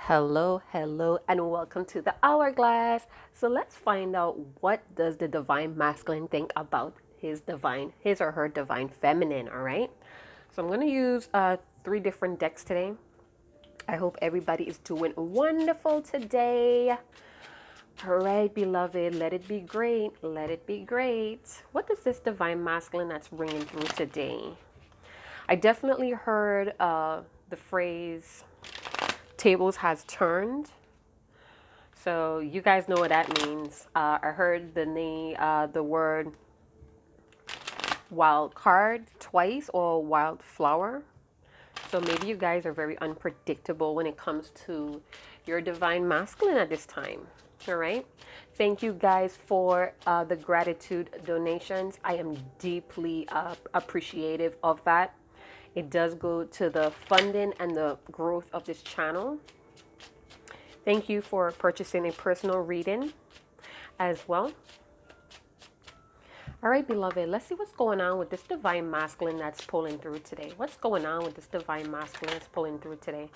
Hello, and welcome to the Hourglass. So let's find out, what does the divine masculine think about his or her divine feminine, all right? So I'm going to use three different decks today. I hope everybody is doing wonderful today. All right, beloved, let it be great. Let it be great. What is this divine masculine that's ringing through today? I definitely heard the phrase tables has turned. So you guys know what that means. I heard the word wild card twice, or wildflower. So maybe you guys are very unpredictable when it comes to your divine masculine at this time. All right. Thank you guys for the gratitude donations. I am deeply appreciative of that. It does go to the funding and the growth of this channel. Thank you for purchasing a personal reading as well. All right, beloved, let's see what's going on with this divine masculine that's pulling through today. What's going on with this divine masculine that's pulling through today?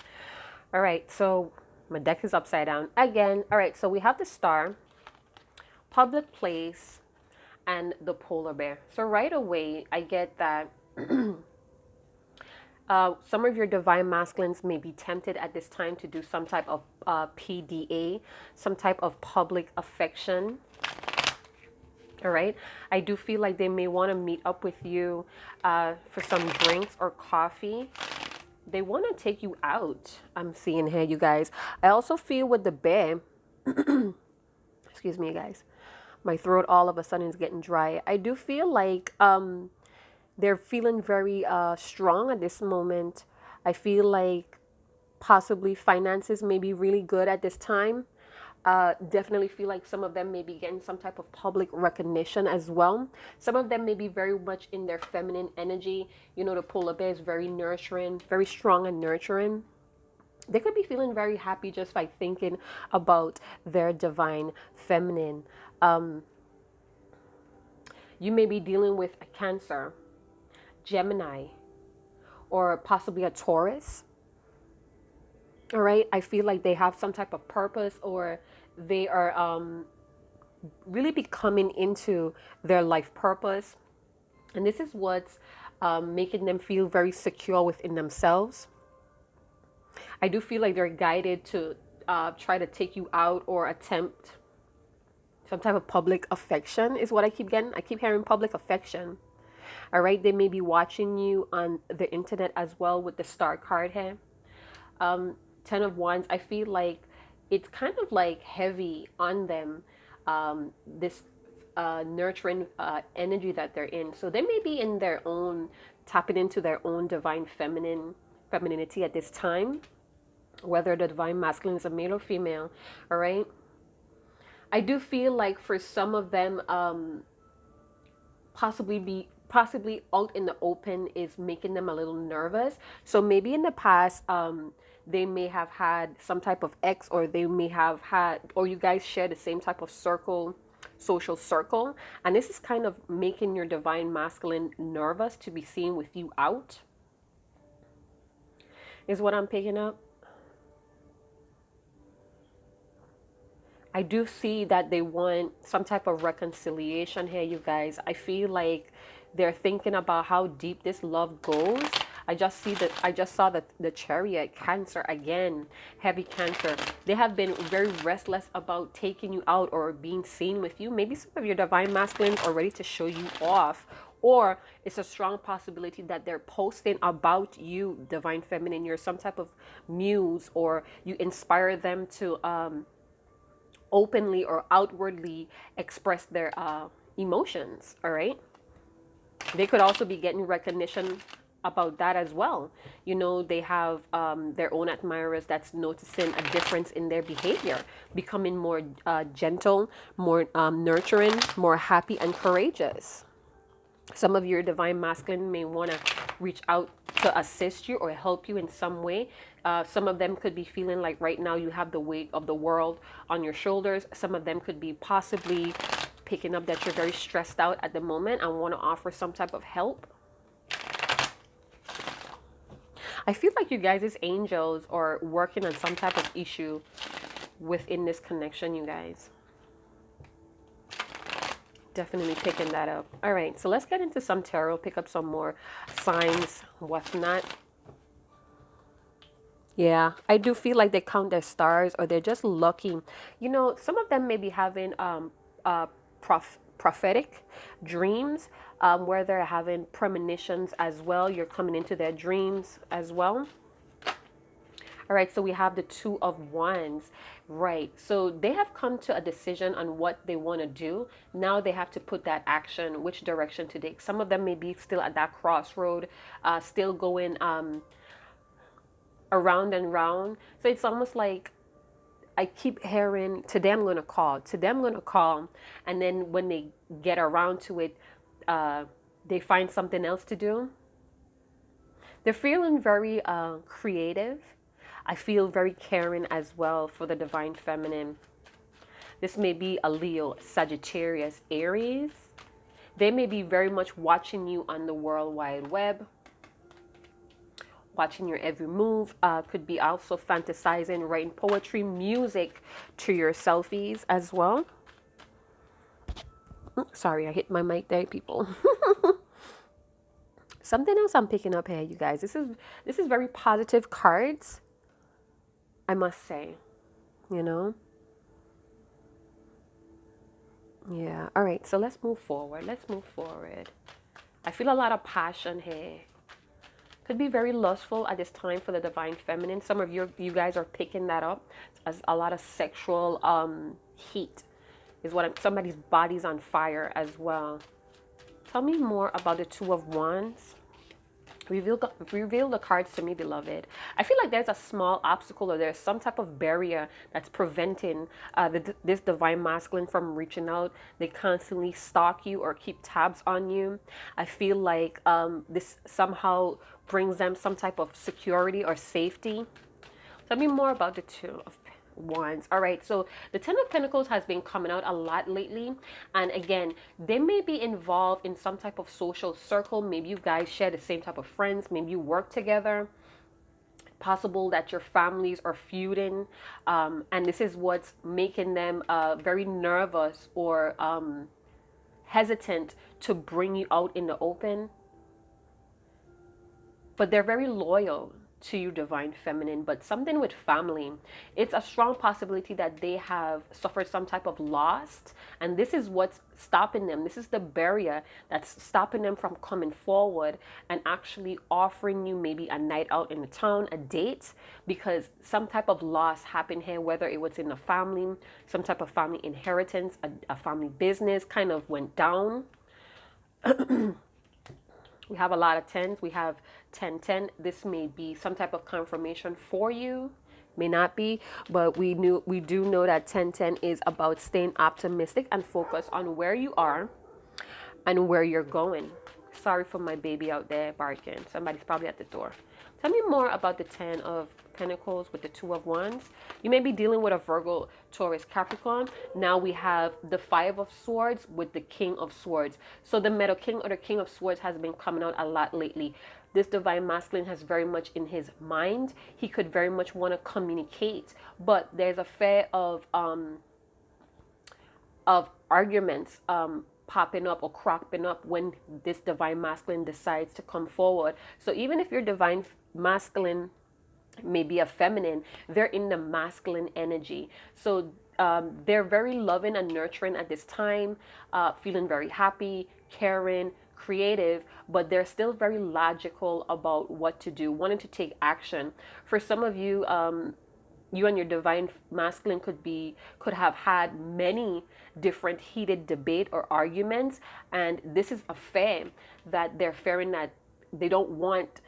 All right, so my deck is upside down again. All right, so we have the star, public place, and the polar bear. So right away, I get that some of your divine masculines may be tempted at this time to do some type of PDA, some type of public affection. All right. I do feel like they may want to meet up with you for some drinks or coffee. They want to take you out. I'm seeing here, you guys. I also feel with the bear, excuse me, guys. My throat all of a sudden is getting dry. I do feel like they're feeling very strong at this moment. I feel like possibly finances may be really good at this time. Definitely feel like some of them may be getting some type of public recognition as well. Some of them may be very much in their feminine energy. You know, the polar bear is very nurturing, very strong and nurturing. They could be feeling very happy just by thinking about their divine feminine. You may be dealing with a Cancer, Gemini, or possibly a Taurus. All right. I feel like they have some type of purpose, or they are really becoming into their life purpose. And this is what's making them feel very secure within themselves. I do feel like they're guided to try to take you out or attempt some type of public affection, is what I keep getting. I keep hearing public affection. All right. They may be watching you on the internet as well with the star card here. 10 of Wands, I feel like it's kind of like heavy on them, this nurturing energy that they're in. So they may be in their own, tapping into their own divine femininity at this time, whether the divine masculine is a male or female. All right. I do feel like for some of them, possibly out in the open is making them a little nervous. So maybe in the past, they may have had some type of ex, or they may have had, or you guys share the same type of social circle, and this is kind of making your divine masculine nervous to be seen with you out, is what I'm picking up. I do see that they want some type of reconciliation here, you guys. I feel like they're thinking about how deep this love goes. I just saw that the Chariot, Cancer again, heavy Cancer. They have been very restless about taking you out or being seen with you. Maybe some of your divine masculines are ready to show you off, or it's a strong possibility that they're posting about you, divine feminine. You're some type of muse, or you inspire them to openly or outwardly express their emotions. All right. They could also be getting recognition about that as well. You know, they have their own admirers that's noticing a difference in their behavior, becoming more gentle, more nurturing, more happy and courageous. Some of your divine masculine may want to reach out to assist you or help you in some way. Some of them could be feeling like right now you have the weight of the world on your shoulders. Some of them could be possibly picking up that you're very stressed out at the moment and want to offer some type of help. I feel like you guys' angels are working on some type of issue within this connection, you guys. Definitely picking that up. All right, so let's get into some tarot, pick up some more signs, what's not. Yeah, I do feel like they count their stars or they're just lucky. You know, some of them may be having prophetic dreams where they're having premonitions as well. You're coming into their dreams as well. All right, so we have the Two of Wands. Right, so they have come to a decision on what they want to do. Now they have to put that action, which direction to take. Some of them may be still at that crossroad, still going around and round. So it's almost like I keep hearing, today I'm going to call, today I'm going to call. And then when they get around to it, they find something else to do. They're feeling very creative. I feel very caring as well for the divine feminine. This may be a Leo, Sagittarius, Aries. They may be very much watching you on the World Wide Web, watching your every move. Could be also fantasizing, writing poetry, music to your selfies as well. Sorry, I hit my mic there, people. Something else I'm picking up here, you guys. This is very positive cards, I must say. You know. Yeah. All right. So let's move forward. Let's move forward. I feel a lot of passion here. Could be very lustful at this time for the divine feminine. Some of you guys are picking that up as a lot of sexual heat is what somebody's body's on fire as well. Tell me more about the Two of Wands. Reveal the cards to me, beloved. I feel like there's a small obstacle or there's some type of barrier that's preventing this divine masculine from reaching out. They constantly stalk you or keep tabs on you. I feel like this somehow brings them some type of security or safety. Tell me more about the Two of Wands. All right, so the Ten of Pentacles has been coming out a lot lately, and again, they may be involved in some type of social circle. Maybe you guys share the same type of friends, maybe you work together. Possible that your families are feuding, and this is what's making them very nervous or hesitant to bring you out in the open. But they're very loyal to you, divine feminine. But something with family, it's a strong possibility that they have suffered some type of loss, and this is what's stopping them. This is the barrier that's stopping them from coming forward and actually offering you maybe a night out in the town, a date, because some type of loss happened here, whether it was in the family, some type of family inheritance, a family business kind of went down. We have a lot of tens. We have 1010. This may be some type of confirmation for you. May not be, but we do know that 1010 is about staying optimistic and focused on where you are and where you're going. Sorry for my baby out there barking. Somebody's probably at the door. Tell me more about the 10 of Pentacles with the Two of Wands. You may be dealing with a Virgo, Taurus, Capricorn. Now we have the Five of Swords with the King of Swords. So the Middle King or the King of Swords has been coming out a lot lately. This divine masculine has very much in his mind. He could very much want to communicate, but there's a fear of arguments popping up or cropping up when this divine masculine decides to come forward. So even if your divine masculine may be a feminine, they're in the masculine energy. So they're very loving and nurturing at this time, feeling very happy, caring, creative, but they're still very logical about what to do, wanting to take action. For some of you, you and your divine masculine could have had many different heated debate or arguments, and this is a fear that they're fearing, that they don't want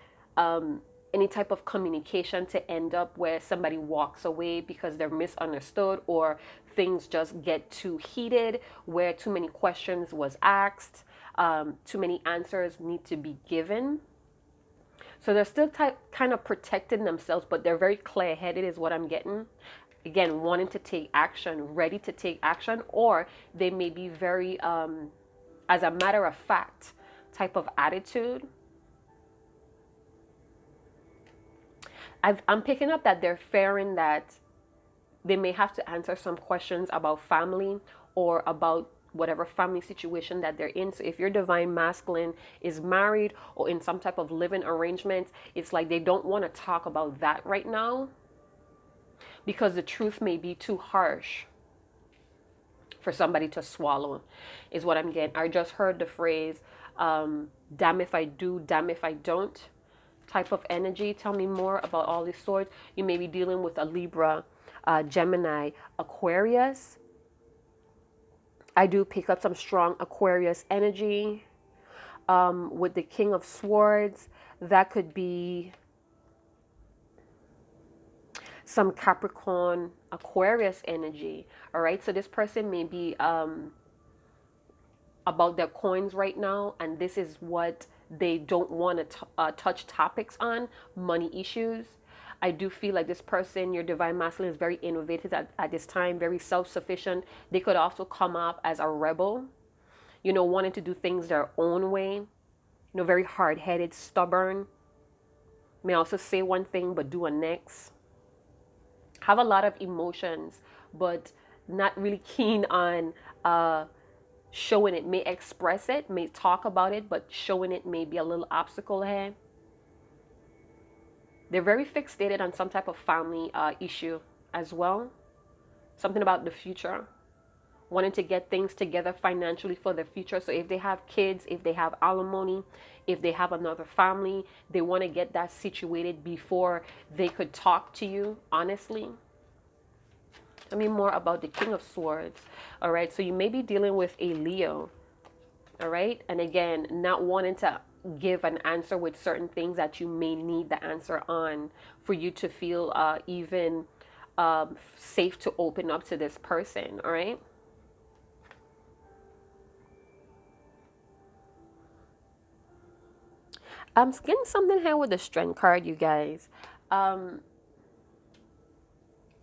any type of communication to end up where somebody walks away because they're misunderstood, or things just get too heated where too many questions was asked, too many answers need to be given. So they're still kind of protecting themselves, but they're very clear-headed is what I'm getting. Again, wanting to take action, ready to take action, or they may be very, as a matter of fact, type of attitude. I'm picking up that they're fearing that they may have to answer some questions about family or about whatever family situation that they're in. So if your divine masculine is married or in some type of living arrangement, it's like they don't want to talk about that right now because the truth may be too harsh for somebody to swallow, is what I'm getting. I just heard the phrase, damn if I do, damn if I don't type of energy. Tell me more about all these swords. You may be dealing with a Libra, Gemini, Aquarius. I do pick up some strong Aquarius energy. With the King of Swords, that could be some Capricorn, Aquarius energy. All right, so this person may be about their coins right now, and this is what they don't want to touch topics on, money issues. I do feel like this person, your divine masculine, is very innovative at this time, very self-sufficient. They could also come up as a rebel, wanting to do things their own way, very hard-headed, stubborn. May also say one thing but do a next. Have a lot of emotions, but not really keen on showing it. May express it, may talk about it, but showing it may be a little obstacle here. They're very fixated on some type of family issue as well. Something about the future. Wanting to get things together financially for the future. So if they have kids, if they have alimony, if they have another family, they want to get that situated before they could talk to you honestly. Tell me more about the King of Swords. All right, so you may be dealing with a Leo. All right, and again, not wanting to give an answer with certain things that you may need the answer on for you to feel even safe to open up to this person. All right. I'm getting something here with the Strength card, you guys.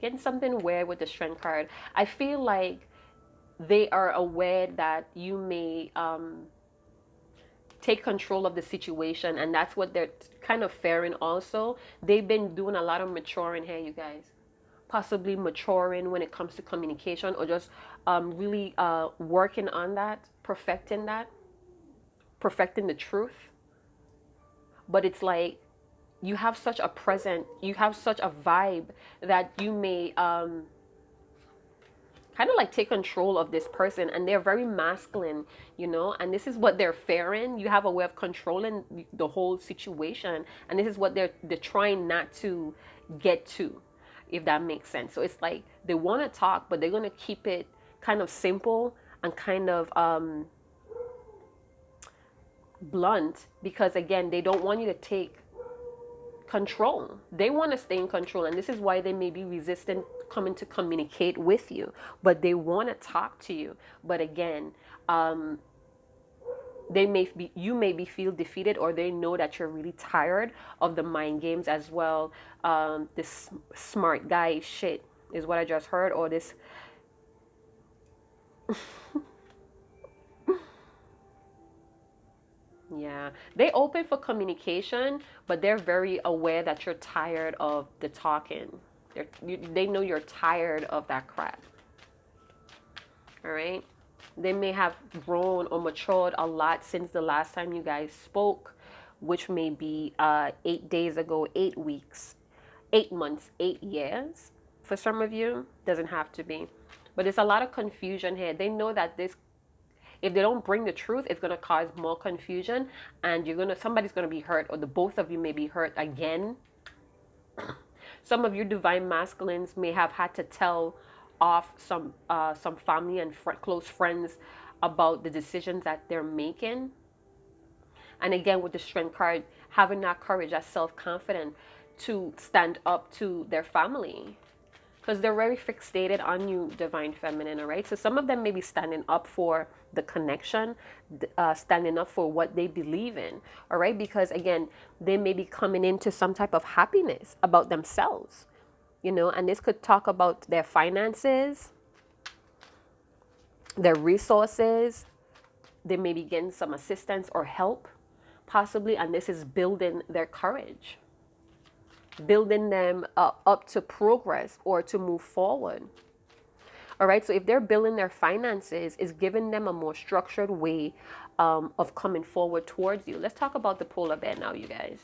Getting something weird with the Strength card. I feel like they are aware that you may take control of the situation, and that's what they're kind of fearing also. They've been doing a lot of maturing here, you guys. Possibly maturing when it comes to communication, or just really working on that, perfecting the truth. But it's like you have such a vibe that you may kind of like take control of this person, and they're very masculine, and this is what they're fearing. You have a way of controlling the whole situation, and this is what they're trying not to get to, if that makes sense. So it's like they want to talk, but they're going to keep it kind of simple and kind of blunt, because again, they don't want you to take control. They want to stay in control, and this is why they may be resistant coming to communicate with you, but they want to talk to you. But again, you may be feel defeated, or they know that you're really tired of the mind games as well. This smart guy shit is what I just heard, or this yeah, they open for communication, but they're very aware that you're tired of the talking. They know you're tired of that crap. All right. They may have grown or matured a lot since the last time you guys spoke, which may be 8 days ago, 8 weeks, 8 months, 8 years. For some of you, doesn't have to be. But there's a lot of confusion here. They know that if they don't bring the truth, it's going to cause more confusion, and somebody's going to be hurt, or the both of you may be hurt again. Some of your divine masculines may have had to tell off some family and close friends about the decisions that they're making. And again, with the Strength card, having that courage, that self-confidence to stand up to their family, because they're very fixated on you, divine feminine. All right, so some of them may be standing up for the connection, standing up for what they believe in. All right, because again, they may be coming into some type of happiness about themselves, and this could talk about their finances, their resources. They may be getting some assistance or help possibly, and this is building their courage. building them up to progress or to move forward. All right, so if they're building their finances, it's giving them a more structured way of coming forward towards you. Let's talk about the polar bear now, you guys.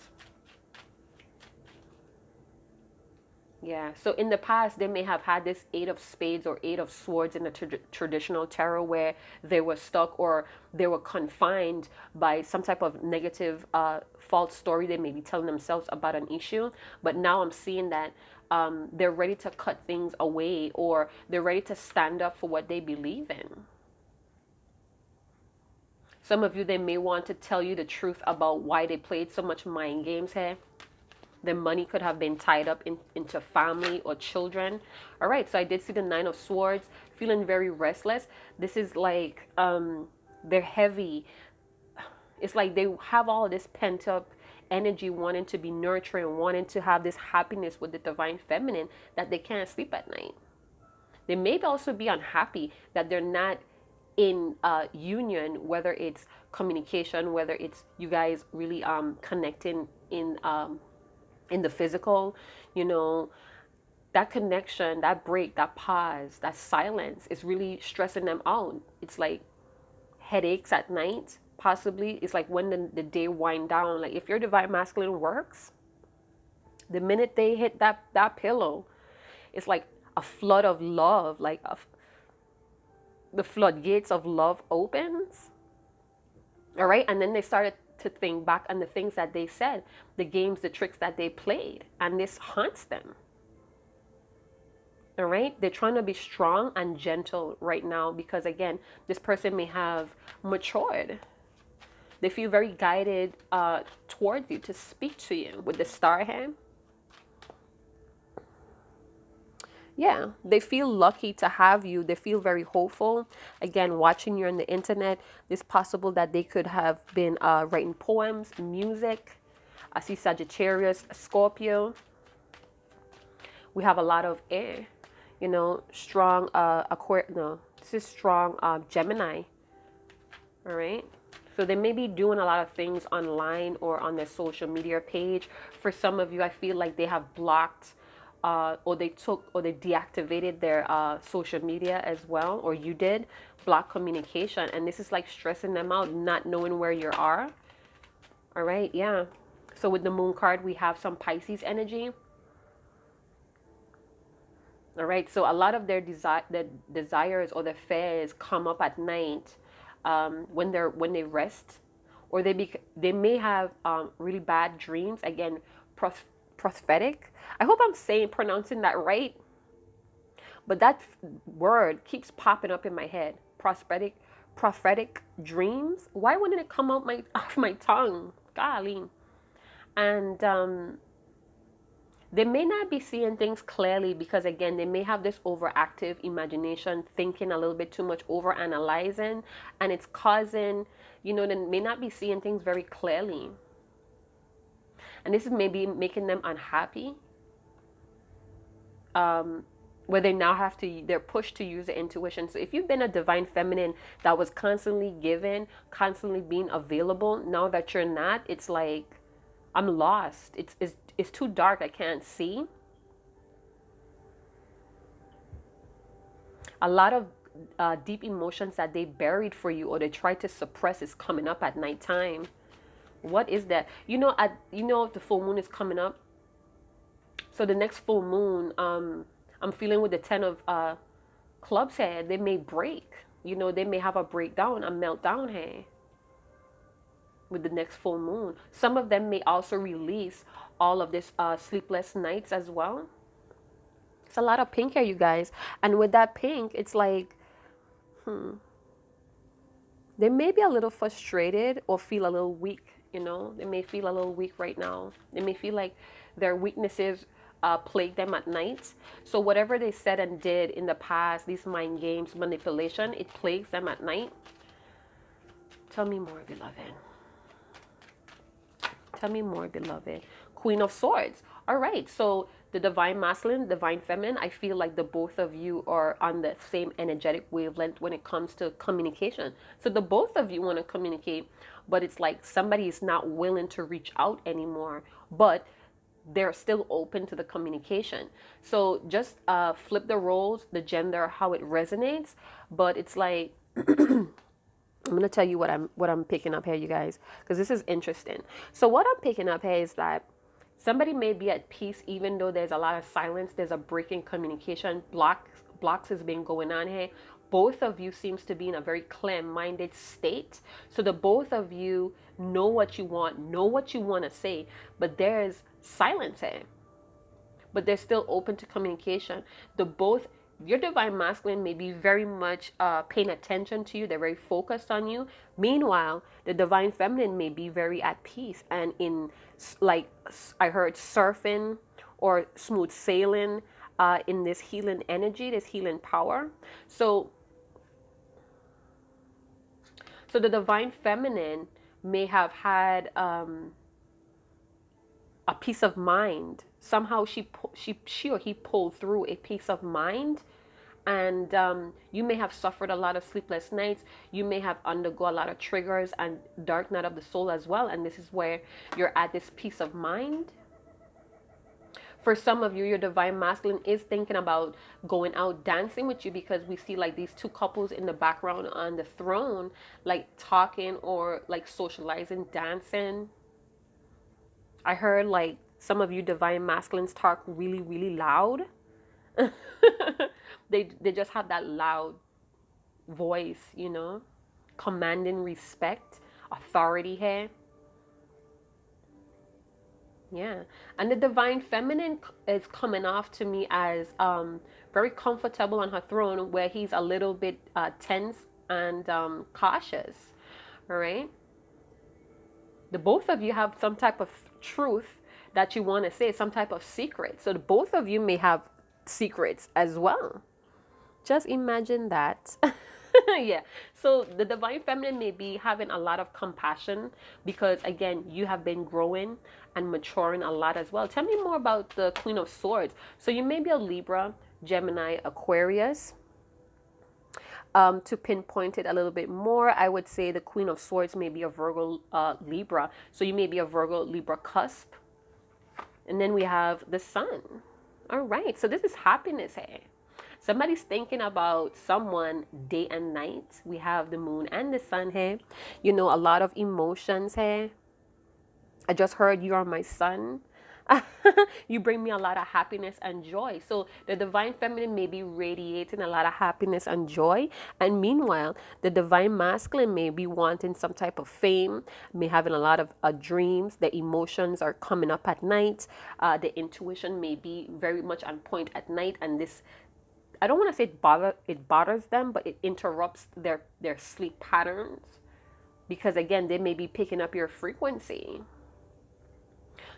Yeah, so in the past, they may have had this Eight of Spades or Eight of Swords in the traditional tarot where they were stuck or they were confined by some type of negative false story they may be telling themselves about an issue. But now I'm seeing that they're ready to cut things away or they're ready to stand up for what they believe in. Some of you, they may want to tell you the truth about why they played so much mind games here. The money could have been tied up into family or children. All right, so I did see the Nine of Swords, feeling very restless. This is like they're heavy. It's like they have all this pent up energy, wanting to be nurturing, wanting to have this happiness with the divine feminine, that they can't sleep at night. They may also be unhappy that they're not in union, whether it's communication, whether it's you guys really connecting in the physical, you know, that connection, that break, that pause, that silence is really stressing them out. It's like headaches at night, possibly. It's like when the day wind down, like if your divine masculine works, the minute they hit that pillow, it's like a flood of love, like the floodgates of love opens. All right, and then they started to think back on the things that they said, the games, the tricks that they played, and this haunts them. All right, they're trying to be strong and gentle right now because, again, this person may have matured. They feel very guided towards you to speak to you with the star hand. Yeah, they feel lucky to have you. They feel very hopeful. Again, watching you on the internet, it's possible that they could have been writing poems, music. I see Sagittarius, Scorpio. We have a lot of air, you know, strong Aquarius. No, this is strong Gemini. All right. So they may be doing a lot of things online or on their social media page. For some of you, I feel like they have blocked or they deactivated their social media as well, or you did block communication, and this is like stressing them out, not knowing where you are. All right, yeah. So with the moon card, we have some Pisces energy. All right, so a lot of their desires or their fears come up at night when they rest, or they may have really bad dreams. Again, prophetic. I hope I'm pronouncing that right. But that word keeps popping up in my head. Prophetic dreams. Why wouldn't it come out off my tongue? Golly. And they may not be seeing things clearly because, again, they may have this overactive imagination, thinking a little bit too much, over analyzing, and it's causing, you know, they may not be seeing things very clearly. And this is maybe making them unhappy. Where they now they're pushed to use their intuition. So if you've been a divine feminine that was constantly given, constantly being available, now that you're not, it's like, I'm lost. It's too dark. I can't see. A lot of deep emotions that they buried for you or they tried to suppress is coming up at nighttime. What is that? You know, the full moon is coming up. So the next full moon, I'm feeling with the 10 of clubs here, they may break. You know, they may have a breakdown, a meltdown here with the next full moon. Some of them may also release all of this sleepless nights as well. It's a lot of pink here, you guys. And with that pink, it's like, they may be a little frustrated or feel a little weak. You know, they may feel a little weak right now. They may feel like their weaknesses plague them at night. So whatever they said and did in the past, these mind games, manipulation, it plagues them at night. Tell me more, beloved. Tell me more, beloved. Queen of Swords. All right, so the divine masculine, divine feminine, I feel like the both of you are on the same energetic wavelength when it comes to communication. So the both of you want to communicate, but it's like somebody is not willing to reach out anymore. But they're still open to the communication. So just flip the roles, the gender, how it resonates. But it's like I'm gonna tell you what I'm picking up here, you guys, because this is interesting. So what I'm picking up here is that somebody may be at peace even though there's a lot of silence. There's a break in communication. Blocks has been going on here. Both of you seems to be in a very clear-minded state. So the both of you know what you want to say, but there's silence here. But they're still open to communication. The both Your divine masculine may be very much paying attention to you. They're very focused on you. Meanwhile, the divine feminine may be very at peace and in, like I heard, surfing or smooth sailing in this healing energy, this healing power. So the divine feminine may have had a peace of mind. Somehow she or he pulled through a peace of mind. And you may have suffered a lot of sleepless nights. You may have undergone a lot of triggers and dark night of the soul as well. And this is where you're at this peace of mind. For some of you, your divine masculine is thinking about going out dancing with you, because we see like these two couples in the background on the throne, like talking or like socializing, dancing. I heard like some of you divine masculines talk really, really loud. They just have that loud voice, commanding respect, authority here. Yeah. And the divine feminine is coming off to me as very comfortable on her throne, where he's a little bit tense and cautious. All right. The both of you have some type of truth that you want to say, some type of secret. So the both of you may have secrets as well. Just imagine that. Yeah. So the divine feminine may be having a lot of compassion because, again, you have been growing and maturing a lot as well. Tell me more about the Queen of Swords. So you may be a Libra, Gemini, Aquarius. To pinpoint it a little bit more, I would say the Queen of Swords may be a Virgo, Libra. So you may be a Virgo, Libra cusp. And then we have the Sun. All right. So this is happiness here. Somebody's thinking about someone day and night. We have the moon and the sun here. A lot of emotions here. I just heard you are my sun. You bring me a lot of happiness and joy. So the divine feminine may be radiating a lot of happiness and joy. And meanwhile, the divine masculine may be wanting some type of fame, may having a lot of dreams. The emotions are coming up at night. The intuition may be very much on point at night. And this, I don't want to say it bothers them, but it interrupts their sleep patterns, because again, they may be picking up your frequency.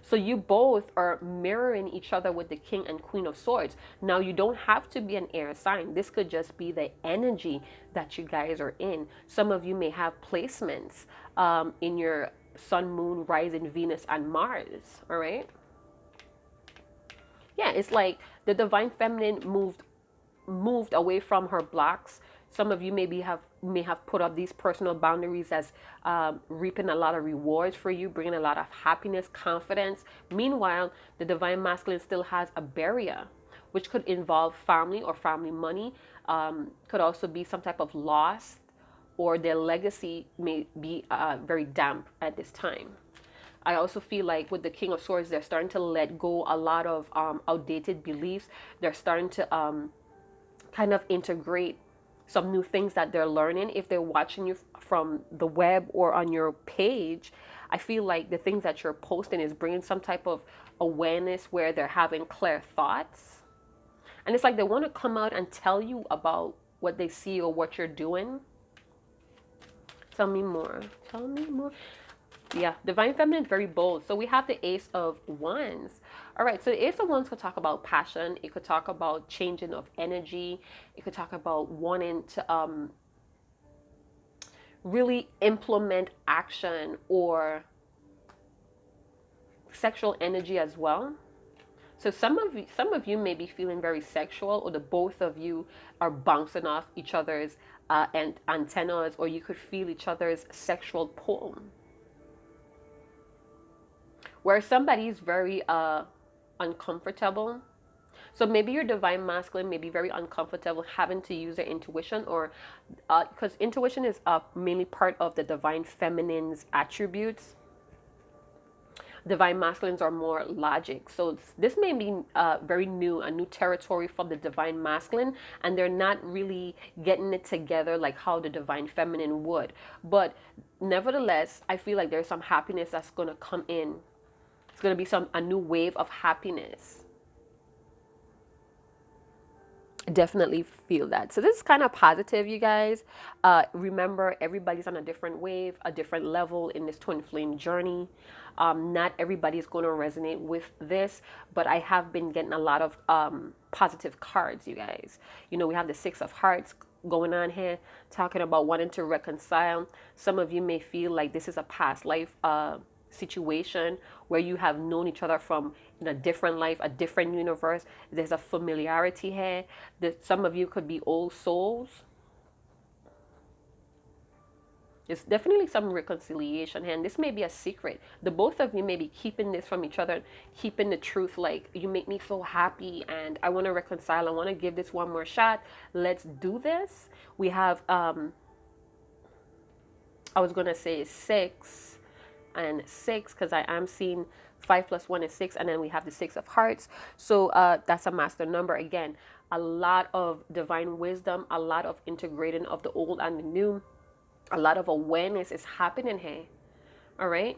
So you both are mirroring each other with the King and Queen of Swords. Now, you don't have to be an air sign. This could just be the energy that you guys are in. Some of you may have placements in your Sun, Moon, Rising, Venus, and Mars. All right. Yeah, it's like the divine feminine moved away from her blocks. Some of you may have put up these personal boundaries as reaping a lot of rewards for you, bringing a lot of happiness, confidence. Meanwhile, the divine masculine still has a barrier, which could involve family or family money. Could also be some type of loss, or their legacy may be very damp at this time. I also feel like with the King of Swords, they're starting to let go a lot of outdated beliefs. They're starting to kind of integrate some new things that they're learning. If they're watching you from the web or on your page, I feel like the things that you're posting is bringing some type of awareness where they're having clear thoughts. And it's like they want to come out and tell you about what they see or what you're doing. Tell me more. Tell me more. Yeah, divine feminine is very bold. So we have the Ace of Wands. All right, so the Ace of Wands could talk about passion. It could talk about changing of energy. It could talk about wanting to really implement action or sexual energy as well. So some of you may be feeling very sexual, or the both of you are bouncing off each other's and antennas, or you could feel each other's sexual pull. Where somebody's very uncomfortable. So maybe your divine masculine may be very uncomfortable having to use their intuition, or because intuition is mainly part of the divine feminine's attributes. Divine masculines are more logic. So this may be very new, a new territory for the divine masculine, and they're not really getting it together like how the divine feminine would. But nevertheless, I feel like there's some happiness that's going to come in. It's going to be a new wave of happiness. Definitely feel that. So this is kind of positive, you guys. Remember, everybody's on a different wave, a different level in this twin flame journey. Not everybody is going to resonate with this, but I have been getting a lot of positive cards, you guys. You know, we have the Six of Hearts going on here, talking about wanting to reconcile. Some of you may feel like this is a past life situation where you have known each other from in a different life, a different universe. There's a familiarity here. That some of you could be old souls. There's definitely some reconciliation here, and this may be a secret. The both of you may be keeping this from each other, keeping the truth, like, you make me so happy and I want to reconcile. I want to give this one more shot. Let's do this. We have I was gonna say 6 and 6, because I am seeing 5 plus 1 is 6, and then we have the Six of Hearts. So that's a master number. Again, a lot of divine wisdom, a lot of integrating of the old and the new, a lot of awareness is happening here. All right,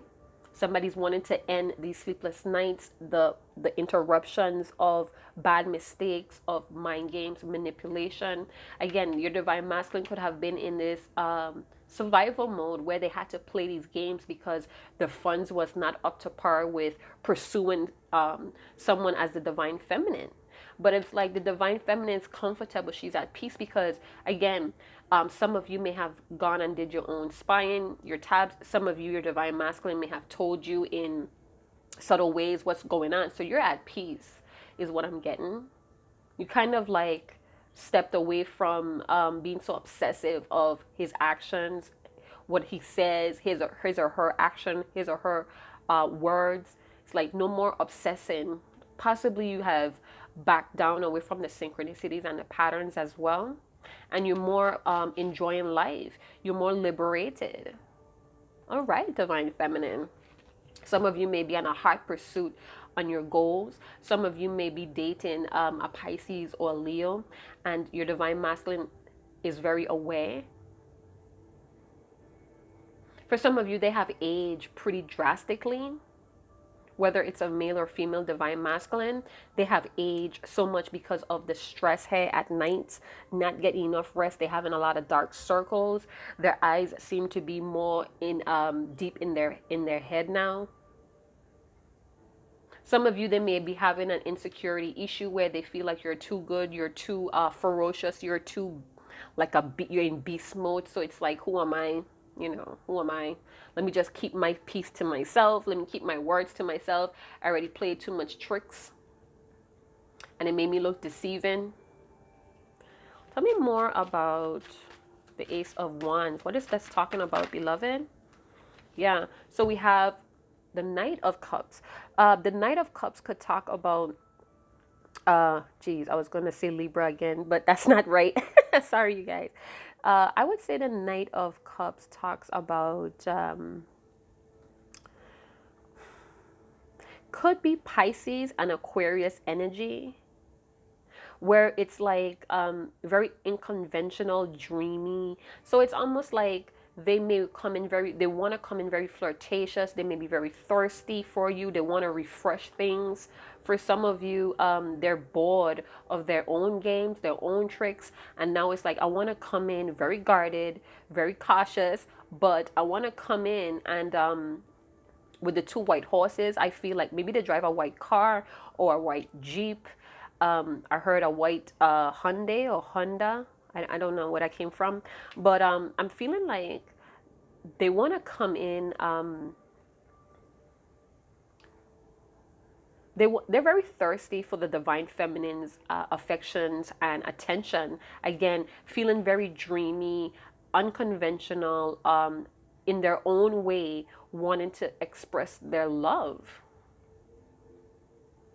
somebody's wanting to end these sleepless nights, the interruptions of bad mistakes, of mind games, manipulation. Again, your divine masculine could have been in this survival mode where they had to play these games because the funds was not up to par with pursuing someone as the divine feminine. But it's like the divine feminine is comfortable. She's at peace because, again, some of you may have gone and did your own spying, your tabs. Some of you, your divine masculine, may have told you in subtle ways what's going on. So you're at peace, is what I'm getting. You kind of like stepped away from being so obsessive of his actions, what he says, his or her action, his or her words. It's like no more obsessing. Possibly you have backed down away from the synchronicities and the patterns as well, and you're more enjoying life. You're more liberated. All right, divine feminine. Some of you may be on a hot pursuit on your goals. Some of you may be dating a Pisces or a Leo, and your divine masculine is very aware. For some of you, they have aged pretty drastically. Whether it's a male or female divine masculine, they have aged so much because of the stress here at night, not getting enough rest. They're having a lot of dark circles. Their eyes seem to be more in deep in their head now. Some of you, they may be having an insecurity issue where they feel like you're too good, you're too ferocious, you're too you're in beast mode. So it's like, who am I? You know, who am I? Let me just keep my peace to myself. Let me keep my words to myself. I already played too much tricks, and it made me look deceiving. Tell me more about the Ace of Wands. What is this talking about, beloved? Yeah, so we have the Knight of Cups. The Knight of Cups could talk about, geez, I was going to say Libra again, but that's not right. Sorry, you guys. I would say the Knight of Cups talks about, could be Pisces and Aquarius energy, where it's like very unconventional, dreamy. So it's almost like they may come in they want to come in very flirtatious. They may be very thirsty for you. They want to refresh things. For some of you, they're bored of their own games, their own tricks, and now it's like, I want to come in very guarded, very cautious, but I want to come in and with the two white horses, I feel like maybe they drive a white car or a white Jeep. I heard a white Hyundai or Honda. I don't know where that came from, but I'm feeling like they want to come in. They're very thirsty for the divine feminine's affections and attention. Again, feeling very dreamy, unconventional, in their own way, wanting to express their love.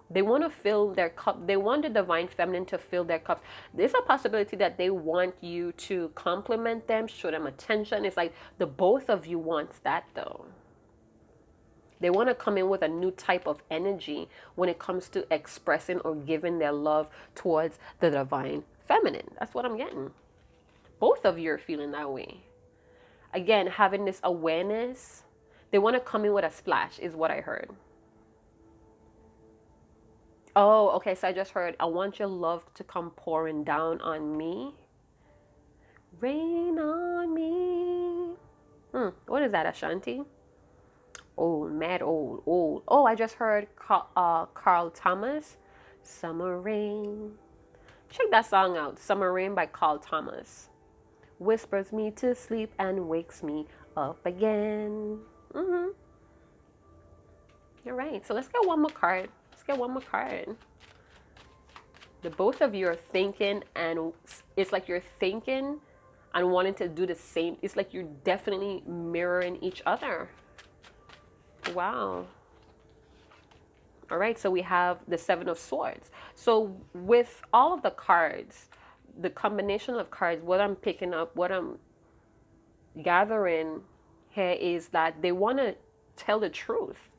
They want to fill their cup. They want the divine feminine to fill their cups. There's a possibility that they want you to compliment them, show them attention. It's like the both of you wants that though. They want to come in with a new type of energy when it comes to expressing or giving their love towards the divine feminine. That's what I'm getting. Both of you are feeling that way. Again, having this awareness, they want to come in with a splash, is what I heard. Oh, okay. So I just heard, I want your love to come pouring down on me. Rain on me. What is that, Ashanti? Old, mad, old, old. Oh, I just heard Carl Thomas. Summer Rain. Check that song out. Summer Rain by Carl Thomas. Whispers me to sleep and wakes me up again. All right. So let's get one more card. Let's get one more card. The both of you are thinking, and it's like you're thinking and wanting to do the same. It's like you're definitely mirroring each other. Wow. All right, so we have the Seven of Swords. So with all of the cards, the combination of cards, what I'm picking up, what I'm gathering here is that they want to tell the truth.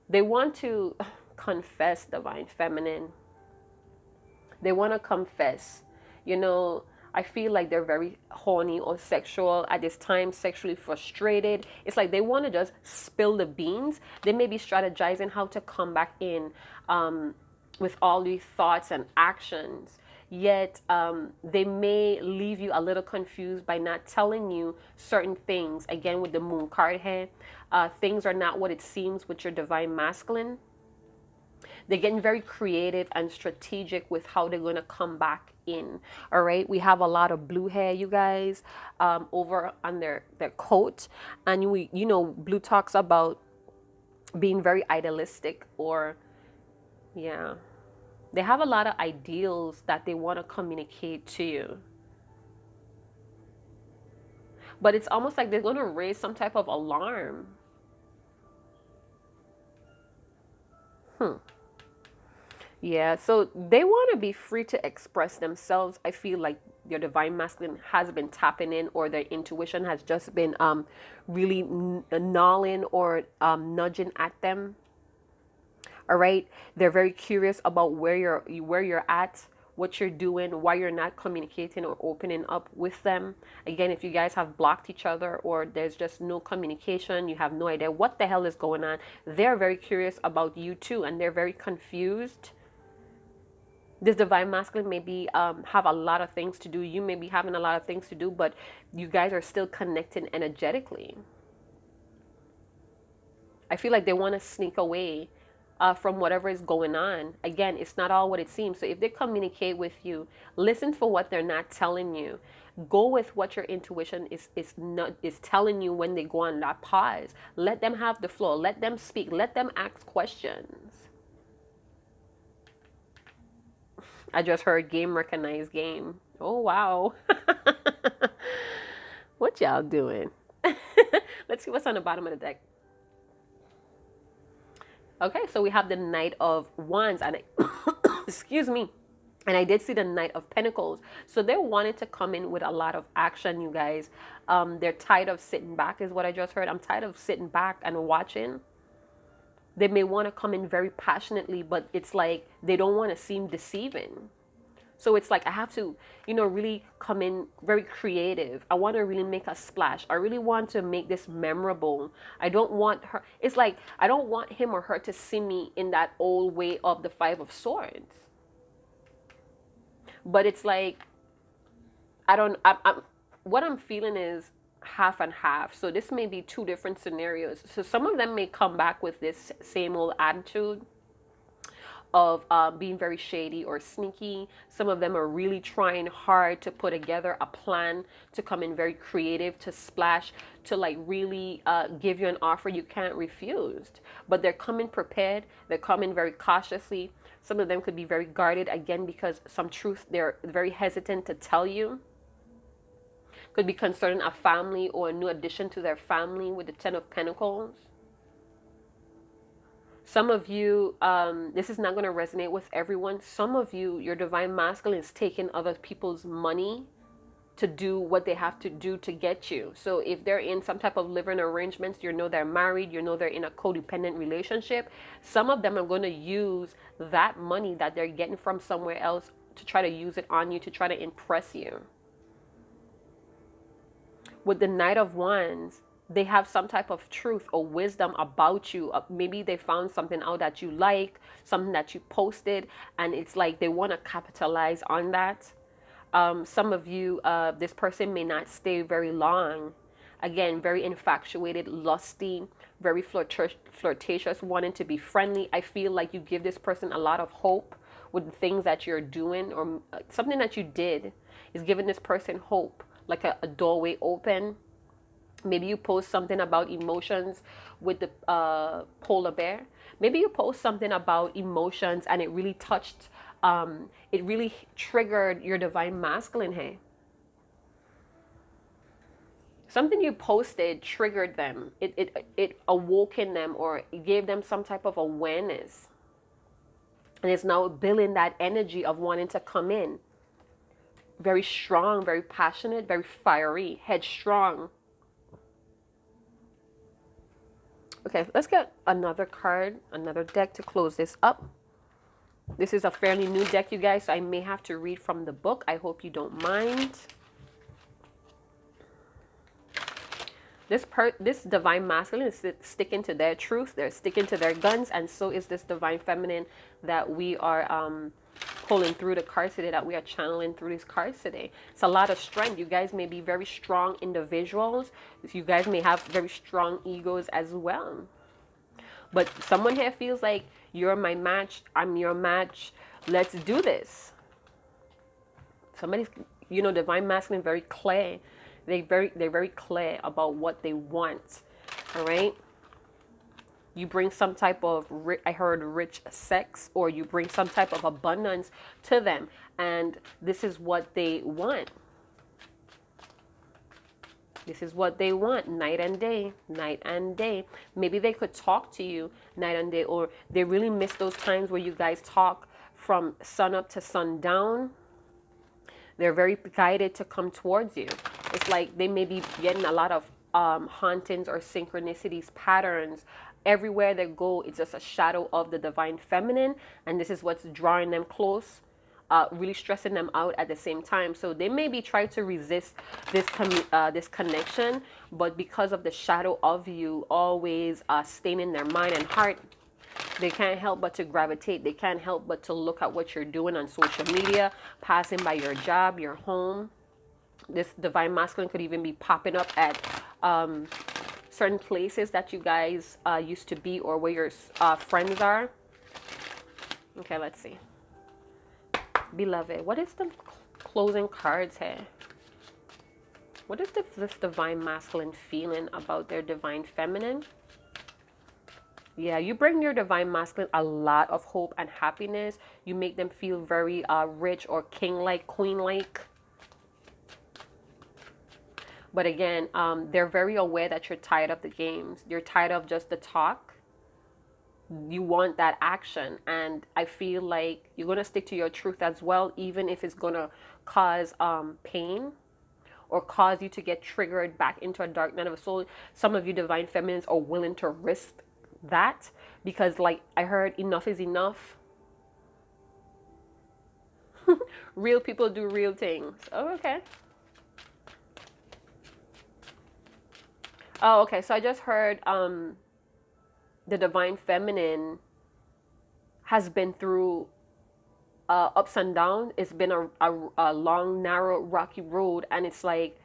They want to confess divine feminine. They want to confess. You know, I feel like they're very horny or sexual at this time, sexually frustrated. It's like they want to just spill the beans. They may be strategizing how to come back in with all these thoughts and actions. Yet they may leave you a little confused by not telling you certain things. Again, with the moon card here, things are not what it seems with your divine masculine. They're getting very creative and strategic with how they're going to come back in. All right. We have a lot of blue hair, you guys, over on their coat. And blue talks about being very idealistic, or, yeah, they have a lot of ideals that they want to communicate to you. But it's almost like they're going to raise some type of alarm. Yeah, so they want to be free to express themselves. I feel like your divine masculine has been tapping in, or their intuition has just been really gnawing or nudging at them. All right, they're very curious about where you're at, what you're doing, why you're not communicating or opening up with them. Again, if you guys have blocked each other, or there's just no communication, you have no idea what the hell is going on, they're very curious about you too, and they're very confused. This divine masculine maybe have a lot of things to do. You may be having a lot of things to do, but you guys are still connecting energetically. I feel like they want to sneak away from whatever is going on. Again, it's not all what it seems. So if they communicate with you, listen for what they're not telling you. Go with what your intuition is telling you when they go on that pause. Let them have the flow. Let them speak. Let them ask questions. I just heard game recognize game. Oh, wow. What y'all doing? Let's see what's on the bottom of the deck. Okay, so we have the Knight of Wands, and excuse me. And I did see the Knight of Pentacles. So they're wanting to come in with a lot of action, you guys. They're tired of sitting back, is what I just heard. I'm tired of sitting back and watching. They may want to come in very passionately, but it's like they don't want to seem deceiving. So it's like I have to, really come in very creative. I want to really make a splash. I really want to make this memorable. I don't want her. It's like I don't want him or her to see me in that old way of the Five of Swords. But it's like what I'm feeling is half and half. So this may be two different scenarios. So some of them may come back with this same old attitude of being very shady or sneaky. Some of them are really trying hard to put together a plan to come in very creative, to splash, to like really give you an offer you can't refuse. But they're coming prepared. They're coming very cautiously. Some of them could be very guarded, again, because some truth they're very hesitant to tell you. Could be concerning a family or a new addition to their family with the Ten of Pentacles. Some of you, this is not going to resonate with everyone. Some of you, your divine masculine is taking other people's money to do what they have to do to get you. So if they're in some type of living arrangements, you know they're married, you know they're in a codependent relationship, some of them are going to use that money that they're getting from somewhere else to try to use it on you, to try to impress you. With the Knight of Wands, they have some type of truth or wisdom about you. Maybe they found something out that you like, something that you posted, and it's like they want to capitalize on that. Some of you, this person may not stay very long. Again, very infatuated, lusty, very flirtatious, wanting to be friendly. I feel like you give this person a lot of hope with the things that you're doing, or something that you did is giving this person hope, like a doorway open. Maybe you post something about emotions with the polar bear. Maybe you post something about emotions and it really touched, it really triggered your divine masculine. Hey, something you posted triggered them. It awoken them, or it gave them some type of awareness. And it's now building that energy of wanting to come in. Very strong, very passionate, very fiery, headstrong. Okay, let's get another card, another deck to close this up. This is a fairly new deck, you guys, so I may have to read from the book. I hope you don't mind. This divine masculine is sticking to their truth. They're sticking to their guns, and so is this divine feminine that we are pulling through the cards today, that we are channeling through these cards today. It's a lot of strength. You guys may be very strong individuals. You guys may have very strong egos as well. But someone here feels like, you're my match, I'm your match, let's do this. Somebody's, divine masculine, very clear. They're very clear about what they want. All right. You bring some type of, I heard rich sex, or you bring some type of abundance to them. And this is what they want. This is what they want, night and day, night and day. Maybe they could talk to you night and day, or they really miss those times where you guys talk from sun up to sundown. They're very guided to come towards you. It's like they may be getting a lot of hauntings or synchronicities, patterns. Everywhere they go, it's just a shadow of the divine feminine. And this is what's drawing them close, really stressing them out at the same time. So they may be trying to resist this connection, but because of the shadow of you always staying in their mind and heart, they can't help but to gravitate. They can't help but to look at what you're doing on social media, passing by your job, your home. This divine masculine could even be popping up at certain places that you guys used to be, or where your friends are. Okay, let's see. Beloved, what is the closing cards here? What is this divine masculine feeling about their divine feminine? Yeah, you bring your divine masculine a lot of hope and happiness. You make them feel very rich, or king-like, queen-like. But again, they're very aware that you're tired of the games. You're tired of just the talk. You want that action. And I feel like you're going to stick to your truth as well, even if it's going to cause pain, or cause you to get triggered back into a dark night of a soul. Some of you divine feminines are willing to risk that, because like I heard, enough is enough. Real people do real things. Oh, okay. Oh, okay. So I just heard the divine feminine has been through ups and downs. It's been a long, narrow, rocky road, and it's like,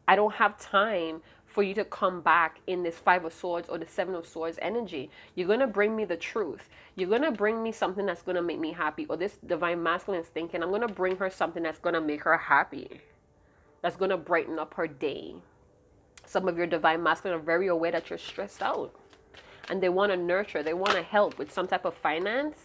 I don't have time for you to come back in this Five of Swords or the Seven of Swords energy. You're going to bring me the truth. You're going to bring me something that's going to make me happy. Or this divine masculine is thinking, I'm going to bring her something that's going to make her happy, that's going to brighten up her day. Some of your divine masculine are very aware that you're stressed out, and they want to nurture, they want to help with some type of finance.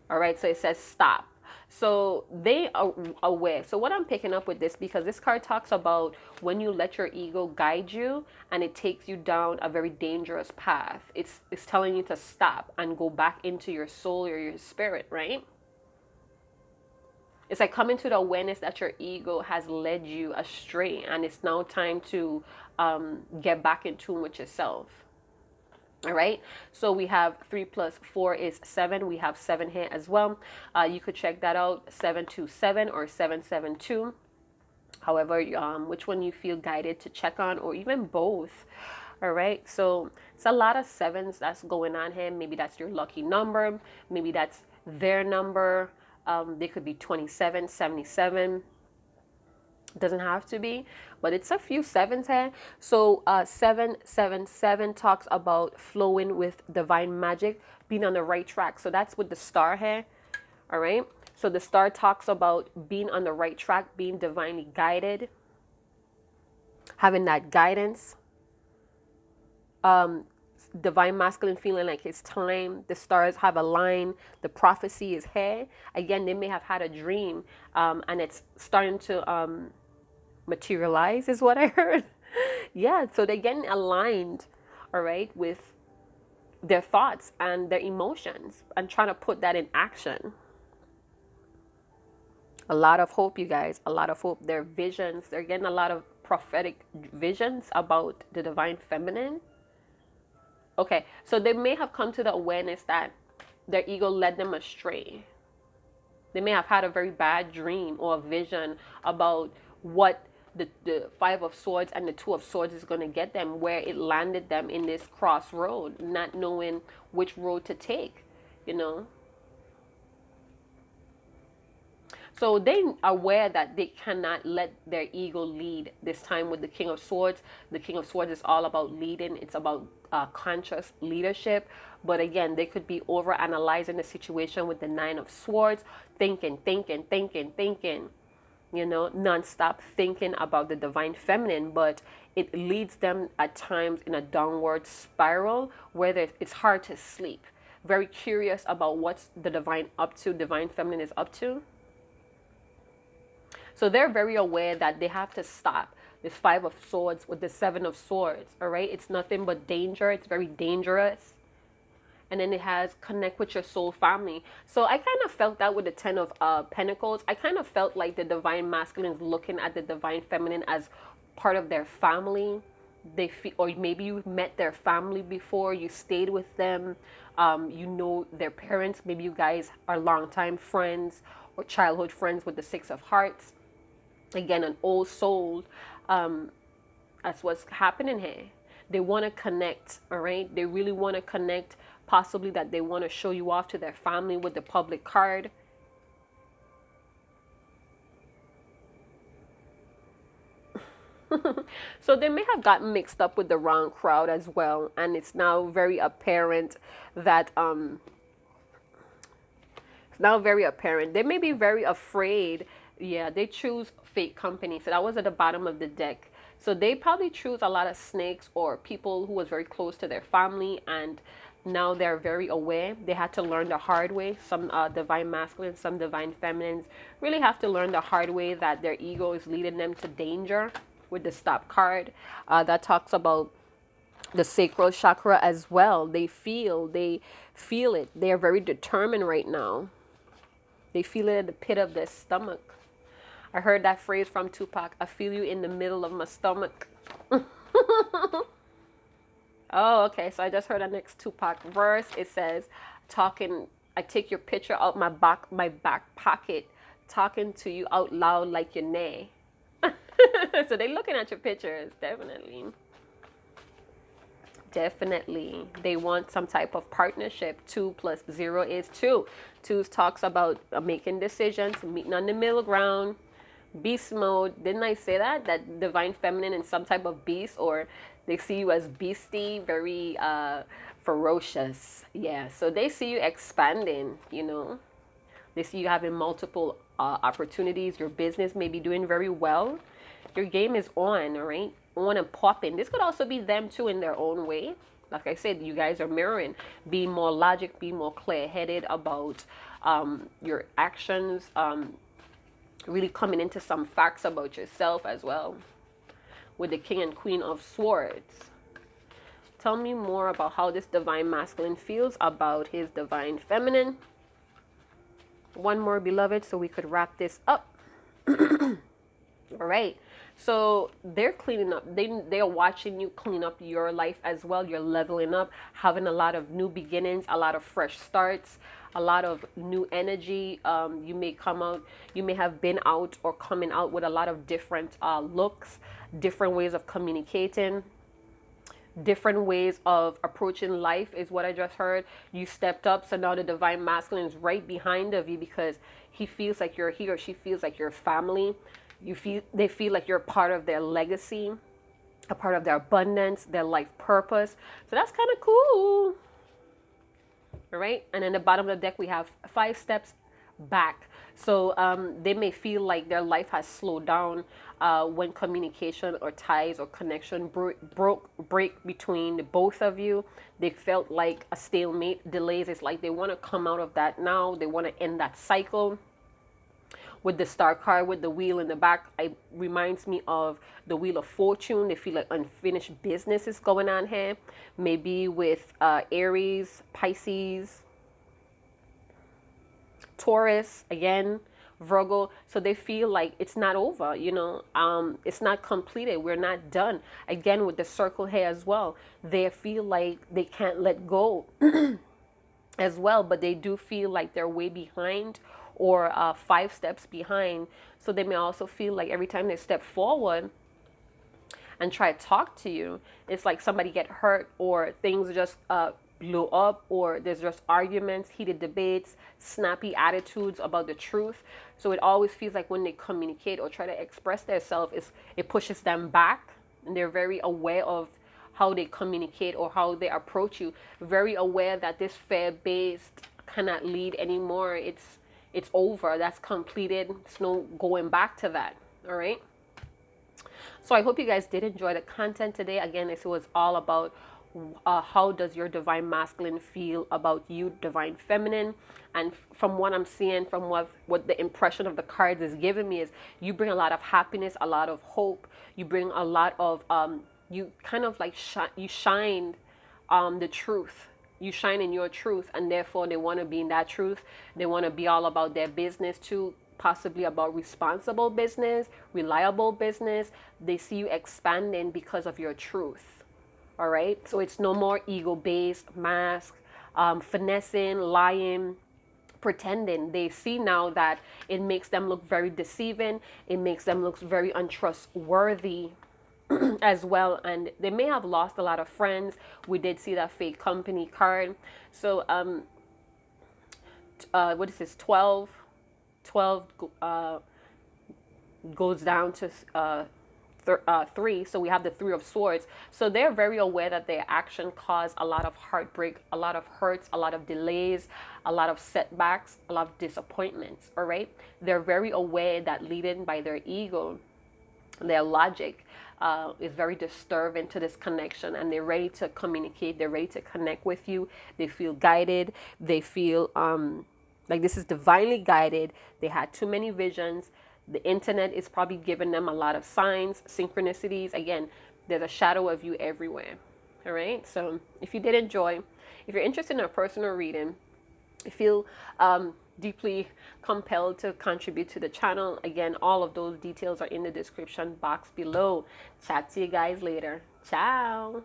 All right, so it says stop. So they are aware. So what I'm picking up with this, because this card talks about when you let your ego guide you and it takes you down a very dangerous path. It's telling you to stop and go back into your soul or your spirit, right? It's like coming to the awareness that your ego has led you astray, and it's now time to get back in tune with yourself. All right, so we have 3 plus 4 is 7. We have 7 here as well. You could check that out, 727 or 772. However, which one you feel guided to check on, or even both. All right, so it's a lot of sevens that's going on here. Maybe that's your lucky number. Maybe that's their number. They could be 27, 77. Doesn't have to be, but it's a few sevens here. So 777 talks about flowing with divine magic, being on the right track. So that's with the star here. All right, so the star talks about being on the right track, being divinely guided, having that guidance, divine masculine, feeling like it's time. The stars have aligned. The prophecy is here. Again, they may have had a dream, and it's starting to materialize, is what I heard. Yeah, so they're getting aligned, all right, with their thoughts and their emotions and trying to put that in action. A lot of hope, you guys, a lot of hope. Their visions, they're getting a lot of prophetic visions about the divine feminine. Okay, so they may have come to the awareness that their ego led them astray. They may have had a very bad dream or a vision about what the 5 of Swords and the 2 of Swords is going to get them, where it landed them in this crossroad, not knowing which road to take, you know. So they are aware that they cannot let their ego lead this time with the King of Swords. The King of Swords is all about leading. It's about conscious leadership. But again, they could be over analyzing the situation with the 9 of Swords, thinking, you know, non-stop thinking about the divine feminine. But it leads them at times in a downward spiral where it's hard to sleep. Very curious about what's the divine up to, divine feminine is up to. So they're very aware that they have to stop this 5 of Swords with the 7 of Swords, all right? It's nothing but danger. It's very dangerous. And then it has connect with your soul family. So I kind of felt that with the 10 of Pentacles. I kind of felt like the divine masculine is looking at the divine feminine as part of their family. They feel, or maybe you met their family before, you stayed with them, you know their parents. Maybe you guys are longtime friends or childhood friends with the 6 of Hearts. Again, an old soul. That's what's happening here. They want to connect, all right? They really want to connect, possibly that they want to show you off to their family with the public card. So they may have gotten mixed up with the wrong crowd as well. And it's now very apparent that, they may be very afraid. Yeah, they choose fake company. So that was at the bottom of the deck. So they probably choose a lot of snakes or people who was very close to their family, and now they're very aware. They had to learn the hard way. Some divine masculine, some divine feminines really have to learn the hard way that their ego is leading them to danger with the stop card. That talks about the sacral chakra as well. They feel it. They are very determined right now. They feel it at the pit of their stomach. I heard that phrase from Tupac. I feel you in the middle of my stomach. Oh, okay. So I just heard the next Tupac verse. It says, I take your picture out my back pocket, talking to you out loud like your nay. So they looking at your pictures, definitely. Definitely. They want some type of partnership. 2 plus 0 is 2. 2 talks about making decisions, meeting on the middle ground. Beast mode. Didn't I say that? That divine feminine and some type of beast, or they see you as beastie, very ferocious. Yeah, so they see you expanding, you know. They see you having multiple opportunities. Your business may be doing very well. Your game is on, all right? On and popping. This could also be them too in their own way. Like I said, you guys are mirroring. Be more logic, be more clear-headed about your actions, really coming into some facts about yourself as well, with the King and Queen of Swords. Tell me more about how this divine masculine feels about his divine feminine. One more, beloved, so we could wrap this up. All right. So they're cleaning up. They're watching you clean up your life as well. You're leveling up, having a lot of new beginnings, a lot of fresh starts, a lot of new energy. You may come out. You may have been out or coming out with a lot of different looks, different ways of communicating, different ways of approaching life is what I just heard. You stepped up, so now the divine masculine is right behind of you because he or she feels like your family. They feel like you're part of their legacy, a part of their abundance, their life purpose. So that's kind of cool. All right. And in the bottom of the deck, we have 5 steps back. So they may feel like their life has slowed down when communication or ties or connection break between the both of you. They felt like a stalemate, delays. It's like they want to come out of that now. They want to end that cycle. With the star card, with the wheel in the back, it reminds me of the Wheel of Fortune. They feel like unfinished business is going on here. Maybe with Aries, Pisces, Taurus, again, Virgo. So they feel like it's not over, it's not completed. We're not done. Again, with the circle here as well, they feel like they can't let go as well, but they do feel like they're way behind or 5 steps behind. So they may also feel like every time they step forward and try to talk to you, it's like somebody get hurt or things just blow up, or there's just arguments, heated debates, snappy attitudes about the truth. So it always feels like when they communicate or try to express themselves, it pushes them back, and they're very aware of how they communicate or how they approach you, very aware that this fear-based cannot lead anymore. It's over. That's completed. There's no going back to that. All right. So I hope you guys did enjoy the content today. Again, this was all about how does your divine masculine feel about you, divine feminine. And from what I'm seeing, from what the impression of the cards is giving me, is you bring a lot of happiness, a lot of hope. You bring a lot of you kind of like you shine the truth. You shine in your truth, and therefore they want to be in that truth. They want to be all about their business too, possibly about responsible business, reliable business. They see you expanding because of your truth. All right. So it's no more ego-based, mask, finessing, lying, pretending. They see now that it makes them look very deceiving. It makes them look very untrustworthy as well, and they may have lost a lot of friends. We did see that fake company card. So what is this? 12 goes down to 3. So we have the 3 of Swords. So they're very aware that their action caused a lot of heartbreak, a lot of hurts, a lot of delays, a lot of setbacks, a lot of disappointments. All right. They're very aware that leading by their ego, their logic, is very disturbing to this connection, and they're ready to communicate. They're ready to connect with you. They feel guided. They feel like this is divinely guided. They had too many visions. The internet is probably giving them a lot of signs, synchronicities. Again, there's a shadow of you everywhere. All right. So if you did enjoy, if you're interested in a personal reading, I feel deeply compelled to contribute to the channel. Again, all of those details are in the description box below. Chat to you guys later. Ciao.